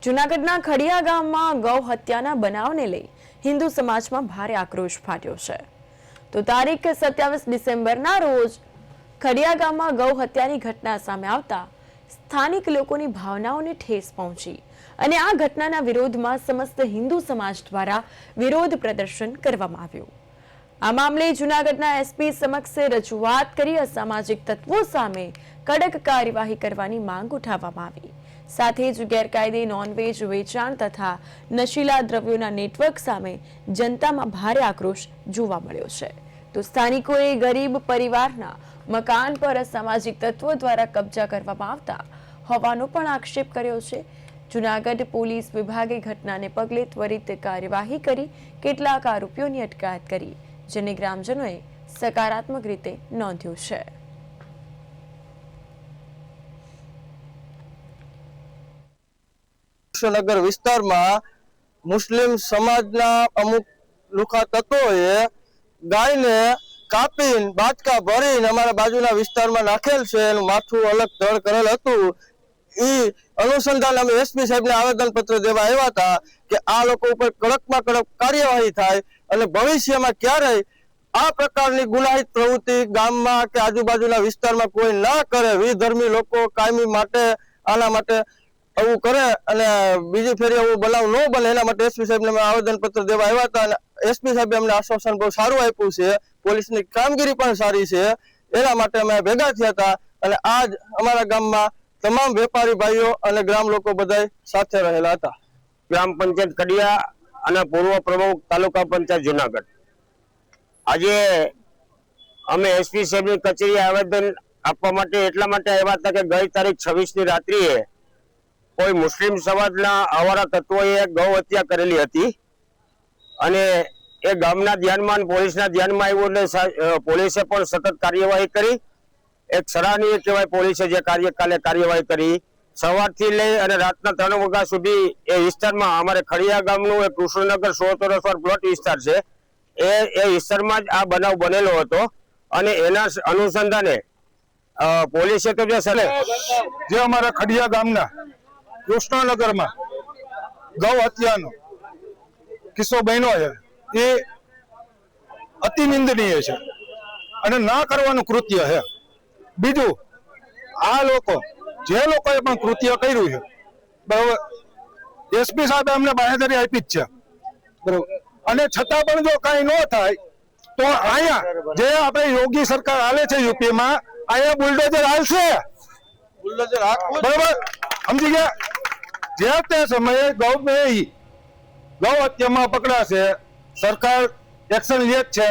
જૂનાગઢના ખડિયા ગામમાં ગૌ હત્યાના બનાવને લઈ હિન્દુ સમાજમાં ભારે આક્રોશ ફાટ્યો છે। તો તારીખ 27 ડિસેમ્બરના રોજ ખડિયા ગામમાં ગૌ હત્યાની ઘટના સામે આવતા સ્થાનિક લોકોની ભાવનાઓને ઠેસ પહોંચી અને આ ઘટનાના વિરોધમાં સમસ્ત હિન્દુ સમાજ દ્વારા વિરોધ પ્રદર્શન કરવામાં આવ્યું। આ મામલે જૂનાગઢના એસપી સમક્ષ રજૂઆત કરી અસામાજિક તત્વો સામે કડક કાર્યવાહી કરવાની માંગ ઉઠાવવામાં આવી। સાથે જ ગેરકાયદે નોનવેજ વેચાણ તથા નશીલા દ્રવ્યોના નેટવર્ક સામે જનતામાં ભારે આક્રોશ જોવા મળ્યો છે। તો સ્થાનિકોએ ગરીબ પરિવારના મકાન પર અસામાજિક તત્વો દ્વારા કબજા કરવામાં આવતા હોવાનો પણ આક્ષેપ કર્યો છે। જૂનાગઢ પોલીસ વિભાગે ઘટનાને પગલે ત્વરિત કાર્યવાહી કરી કેટલાક આરોપીઓની અટકાયત કરી, જેને ગ્રામજનોએ સકારાત્મક રીતે નોંધ્યું છે। નગર વિસ્તારમાં મુસ્લિમ સમાજના અમુક લુખા તત્વોએ ગાયને કાપીને બાટકા ભરીને અમારા બાજુના વિસ્તારમાં નાખેલ છે। એનું માથું અલગ ધડ કરેલ હતું। એ અનુસંધાન અમે એસપી સાહેબને આવેદન પત્ર દેવા આવ્યા હતા કે આ લોકો ઉપર કડકમાં કડક કાર્યવાહી થાય અને ભવિષ્યમાં ક્યારેય આ પ્રકારની ગુનાહિત પ્રવૃત્તિ ગામમાં કે આજુબાજુના વિસ્તારમાં કોઈ ના કરે। વિધર્મી લોકો કાયમી માટે આના માટે આવું કરે અને બીજી ફેરી આવું બનાવ ન બને એના માટે એસપી સાહેબને અમે આવેદન પત્ર દેવા આવ્યા હતા અને એસપી સાહેબે અમને આશ્વાસન બહુ સારું આપ્યું છે। પોલીસની કામગીરી પણ સારી છે, એના માટે અમે ભેગા થયા હતા અને આજ અમારા ગામમાં તમામ વેપારી ભાઈઓ અને ગ્રામ લોકો બધા સાથે રહેલા હતા। ગ્રામ પંચાયત કડિયા અને પૂર્વ પ્રમુખ તાલુકા પંચાયત જૂનાગઢ। આજે અમે એસપી સાહેબની કચેરીએ આવેદન આપવા માટે એટલા માટે આવ્યા હતા કે ગઈ તારીખ 26ની રાત્રિએ કોઈ મુસ્લિમ સમાજના અવારા તત્વોએ ગૌ હત્યા કરેલી હતી અને એ ગામના ધ્યાનમાં પોલીસના ધ્યાનમાં આવ્યું એટલે પોલીસે પણ સતત કાર્યવાહી કરી। એક સરાહનીય કહેવાય પોલીસે જે કાર્યવાહી કરી। સવારથી લઈ અને રાતના 3 વાગ્યા સુધી એ વિસ્તારમાં અમારે ખડિયા ગામનું એક કૃષ્ણનગર 16 પ્લોટ વિસ્તાર છે, એ વિસ્તારમાં જ આ બનાવ બનેલો હતો અને એના અનુસંધાને પોલીસે તો જે અમારા ખડિયા ગામના કૃષ્ણનગરમાં ગૌ હત્યાનો કિસ્સો બન્યો છે એ અતિ નિંદનીય છે અને ના કરવાનું કૃત્ય છે। બીજું, આ લોકો જે લોકોએ પણ કૃત્ય કર્યું છે બરોબર, એસપી સાહેબે અમને બાંહેધરી આપી જ છે બરોબર, અને છતાં પણ જો કઈ ન થાય તો અહીંયા જે આપણે યોગી સરકાર હાલે છે યુપીમાં, અહીંયા બુલડોઝર હાલશે બરોબર, સમજી ગયા। જે તે સમયે ગૌ હત્યામાં પકડાશે, સરકાર એક્શન લે જ છે।